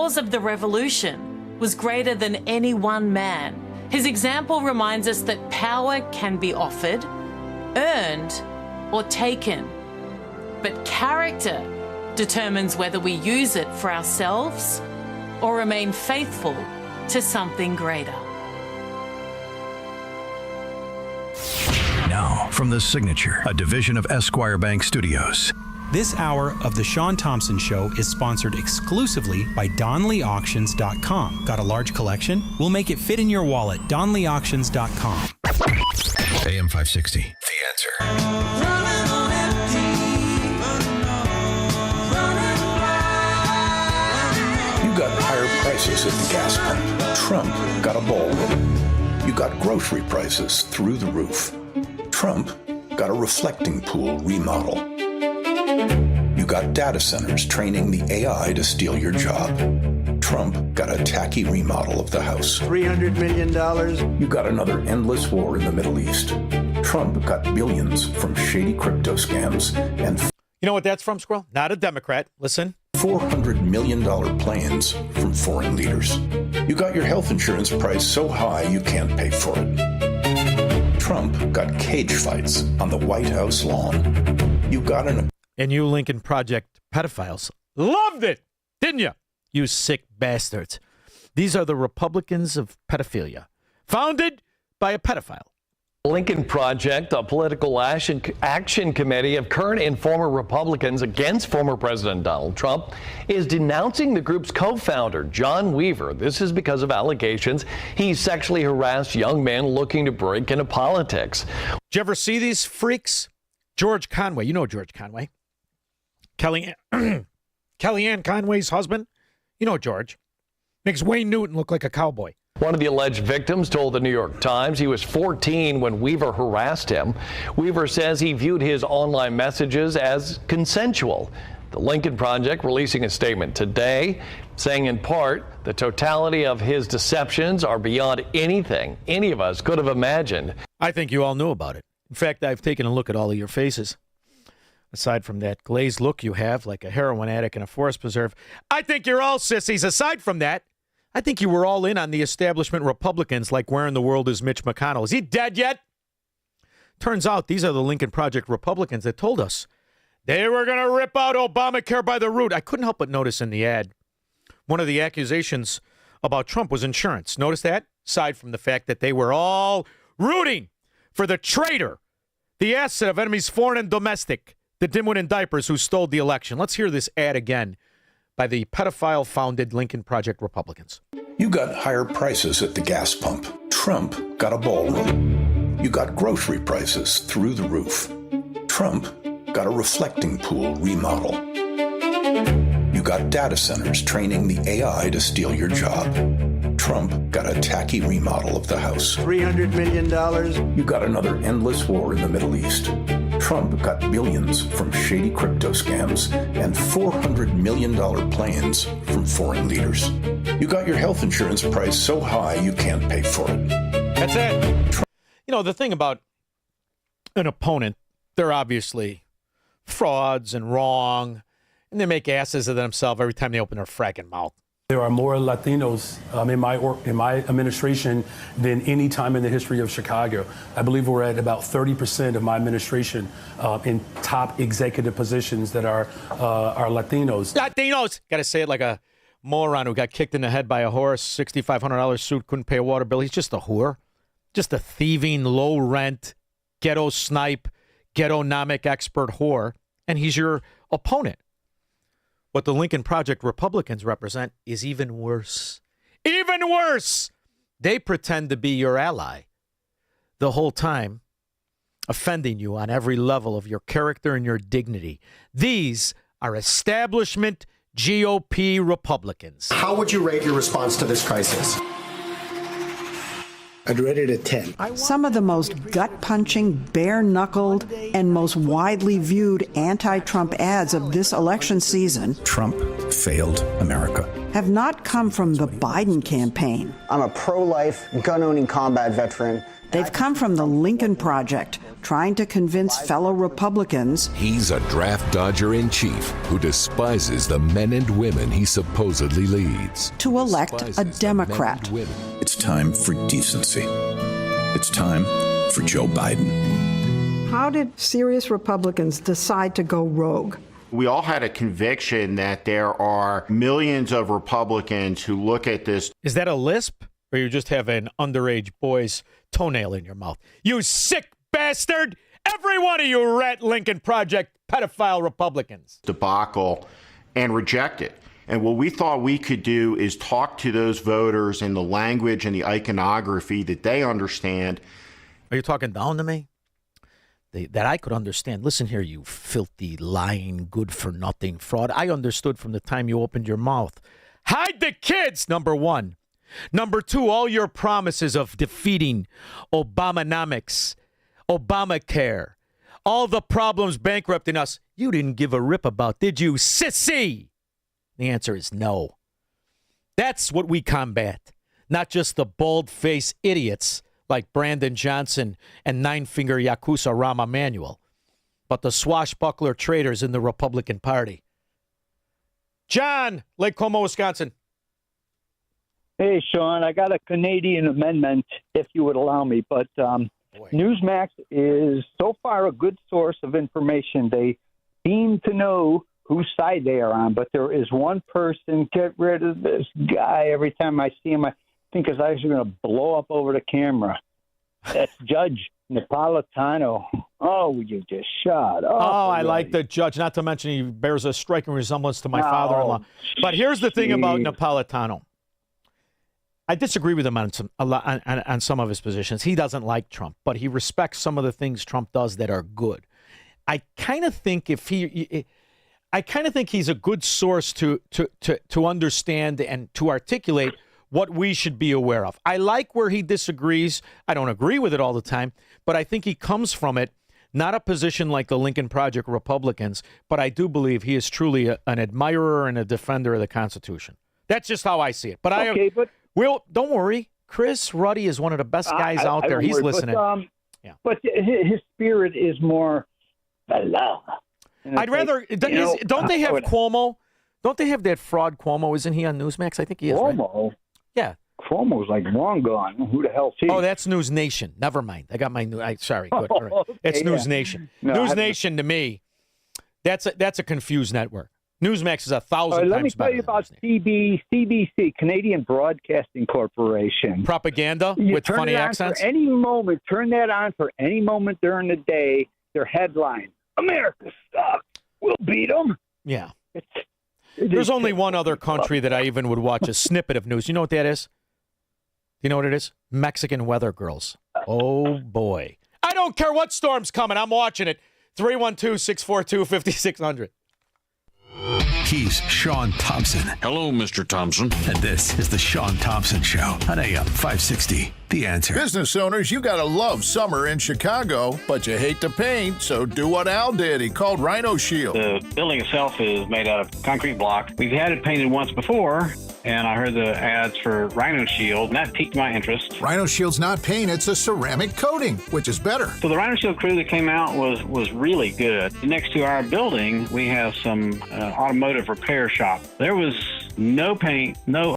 cause of the revolution was greater than any one man. His example reminds us that power can be offered, earned, or taken. But character determines whether we use it for ourselves or remain faithful to something greater. Now, from The Signature, a division of Esquire Bank Studios. This hour of The Shaun Thompson Show is sponsored exclusively by DonleyAuctions.com. Got a large collection? We'll make it fit in your wallet. DonleyAuctions.com. AM 560, The Answer. You got higher prices at the gas pump. Trump got a ballroom. You got grocery prices through the roof. Trump got a reflecting pool remodel. You got data centers training the AI to steal your job. Trump got a tacky remodel of the house. $300 million. You got another endless war in the Middle East. Trump got billions from shady crypto scams and... You know what that's from, Squirrel? Not a Democrat. Listen. $400 million planes from foreign leaders. You got your health insurance price so high you can't pay for it. Trump got cage fights on the White House lawn. You got an... And you Lincoln Project pedophiles loved it, didn't you? You sick bastards. These are the Republicans of pedophilia, founded by a pedophile. Lincoln Project, a political action committee of current and former Republicans against former President Donald Trump, is denouncing the group's co-founder, John Weaver. This is because of allegations he sexually harassed young men looking to break into politics. Did you ever see these freaks? George Conway, you know George Conway. Kellyanne Conway's husband, you know George. Makes Wayne Newton look like a cowboy. One of the alleged victims told the New York Times he was 14 when Weaver harassed him. Weaver says he viewed his online messages as consensual. The Lincoln Project releasing a statement today saying in part the totality of his deceptions are beyond anything any of us could have imagined. I think you all knew about it. In fact, I've taken a look at all of your faces. Aside from that glazed look you have like a heroin addict in a forest preserve, I think you're all sissies. Aside from that, I think you were all in on the establishment Republicans like where in the world is Mitch McConnell? Is he dead yet? Turns out these are the Lincoln Project Republicans that told us they were going to rip out Obamacare by the root. I couldn't help but notice in the ad, one of the accusations about Trump was insurance. Notice that? Aside from the fact that they were all rooting for the traitor, the asset of enemies foreign and domestic, the dimwit in diapers who stole the election. Let's hear this ad again by the pedophile-founded Lincoln Project Republicans. You got higher prices at the gas pump. Trump got a ballroom. You got grocery prices through the roof. Trump got a reflecting pool remodel. You got data centers training the AI to steal your job. Trump got a tacky remodel of the house. $300 million. You got another endless war in the Middle East. Trump got billions from shady crypto scams and $400 million planes from foreign leaders. You got your health insurance price so high you can't pay for it. That's it. You know, the thing about an opponent, they're obviously frauds and wrong, and they make asses of themselves every time they open their fracking mouth. There are more Latinos in my administration than any time in the history of Chicago. I believe we're at about 30% of my administration in top executive positions that are Latinos. Latinos! Got to say it like a moron who got kicked in the head by a horse, $6,500 suit, couldn't pay a water bill. He's just a whore. Just a thieving, low-rent, ghetto snipe, ghetto-nomic expert whore. And he's your opponent. What the Lincoln Project Republicans represent is even worse. Even worse! They pretend to be your ally the whole time, offending you on every level of your character and your dignity. These are establishment GOP Republicans. How would you rate your response to this crisis? I'd rate it a 10. Some of the most gut-punching, bare-knuckled, and most widely viewed anti-Trump ads of this election season, Trump failed America, have not come from the Biden campaign. I'm a pro-life, gun-owning combat veteran. They've come from the Lincoln Project, trying to convince fellow Republicans he's a draft dodger in chief who despises the men and women he supposedly leads. To elect a Democrat. It's time for decency. It's time for Joe Biden. How did serious Republicans decide to go rogue? We all had a conviction that there are millions of Republicans who look at this. Is that a lisp, or you just have an underage boy's toenail in your mouth? You sick bastard! Every one of you rat Lincoln Project pedophile Republicans. Debacle and reject it. And what we thought we could do is talk to those voters in the language and the iconography that they understand. Are you talking down to me? That I could understand. Listen here, you filthy, lying, good-for-nothing fraud. I understood from the time you opened your mouth. Hide the kids, number one. Number two, all your promises of defeating Obamanomics, Obamacare, all the problems bankrupting us, you didn't give a rip about, did you, sissy? The answer is no. That's what we combat, not just the bald-faced idiots like Brandon Johnson and nine-finger Yakuza Rahm Emanuel, but the swashbuckler traitors in the Republican Party. John, Lake Como, Wisconsin. Hey, Shaun, I got a Canadian amendment, if you would allow me, but Newsmax is so far a good source of information. They seem to know whose side they are on, but there is one person, get rid of this guy. Every time I see him, I think his eyes are going to blow up over the camera. That's Judge Napolitano. Oh, you just shot. Oh, I like the judge. Not to mention he bears a striking resemblance to my father-in-law. But here's the thing about Napolitano. I disagree with him on some of his positions. He doesn't like Trump, but he respects some of the things Trump does that are good. I kind of think he's a good source to understand and to articulate what we should be aware of. I like where he disagrees. I don't agree with it all the time, but I think he comes from it, not a position like the Lincoln Project Republicans, but I do believe he is truly an admirer and a defender of the Constitution. That's just how I see it. But don't worry. Chris Ruddy is one of the best guys out there. He's listening. But his spirit is more. I'd rather. Don't they have Cuomo? Don't they have that fraud Cuomo? Isn't he on Newsmax? I think he is. Cuomo? Right? Yeah. Cuomo's like long gone. Who the hell's he? Oh, that's News Nation. Never mind. I got my new. Sorry. Good. All right. Okay, it's News Nation. No, News Nation to me, that's a confused network. Newsmax is 1,000 times better. Let me tell you about CBC, Canadian Broadcasting Corporation. Propaganda with funny accents? Turn that on for any moment during the day. Their headline, America sucks. We'll beat them. Yeah. There's only one other country that I even would watch a snippet of news. You know what that is? You know what it is? Mexican weather girls. Oh, boy. I don't care what storm's coming. I'm watching it. 312-642-5600. He's Shaun Thompson. Hello, Mr. Thompson. And this is the Shaun Thompson Show on AM 560. The Answer. Business owners, you gotta love summer in Chicago, but you hate to paint, so do what Al did. He called Rhino Shield. The building itself is made out of concrete block. We've had it painted once before, and I heard the ads for Rhino Shield, and that piqued my interest. Rhino Shield's not paint, it's a ceramic coating, which is better. So the Rhino Shield crew that came out was really good. Next to our building, we have some automotive repair shop. There was no paint, no